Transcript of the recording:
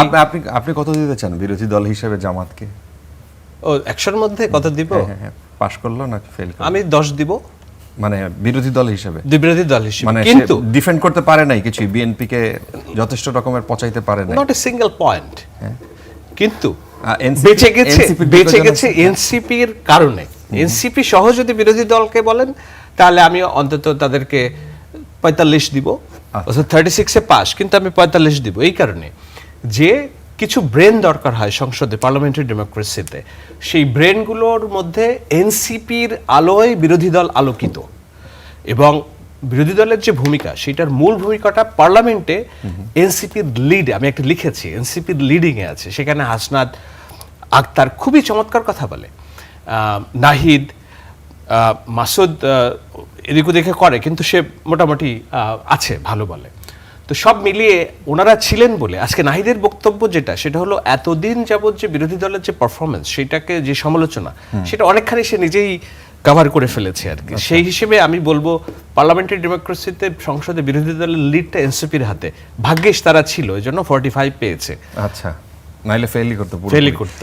আপনি আপনি আপনি কত দিতে চান বিরোধী দল হিসেবে জামাতকে? ও 100-র মধ্যে কত দিব? হ্যাঁ, পাশ করলো না ফেল করলো? আমি 10 দিব। মানে বিরোধী দল হিসেবে, বিরোধী দল হিসেবে, মানে কিন্তু ডিফেন্ড করতে পারে নাই কিছু, বিএনপি কে যথেষ্ট রকমের পচাইতে পারে নাই। নট এ সিঙ্গেল পয়েন্ট, কিন্তু NCP বেঁচে গেছে এনসিপির কারণে। এনসিপি সহ যদি বিরোধী দলকে বলেন তাহলে আমি অন্তত তাদেরকে 45 দিব, 36-এ পাস, কিন্তু আমি 45 দিব এই কারণে যে কিছু ব্রেন দরকার হয় সংসদে, পার্লামেন্টারি ডেমোক্রেসিতে। সেই ব্রেনগুলোর মধ্যে এনসিপির আলোয় বিরোধী দল আলোকিত, এবং বিরোধী দলের যে ভূমিকা সেটার মূল ভূমিকাটা পার্লামেন্টে এনসিপির লিড, আমি একটা লিখেছি, এনসিপির লিডিংয়ে আছে। সেখানে হাসনাত আক্তার খুবই চমৎকার কথা বলে, নাহিদ, মাসুদ এদিক ওদিকে করে, কিন্তু সে মোটামুটি আছে, ভালো বলে। তো সব মিলিয়ে ওনারা ছিলেন বলে আজকে নাহিদের বক্তব্য যেটা, সেটা হলো এতদিন যাবৎ যে বিরোধী দলের যে পারফরমেন্স, সেটাকে যে সমালোচনা, সেটা অনেকখানি সে নিজেই কভার করে ফেলেছে আর কি। সেই হিসেবে আমি বলবো পার্লামেন্টারি ডেমোক্রেসিতে সংসদে বিরোধী দলের লিডটা এনসিপির হাতে। ভাগ্যিস তারা ছিল, এই জন্য 45 পেয়েছে, আচ্ছা, নাইলে ফেলই করতে ফেলই করতো।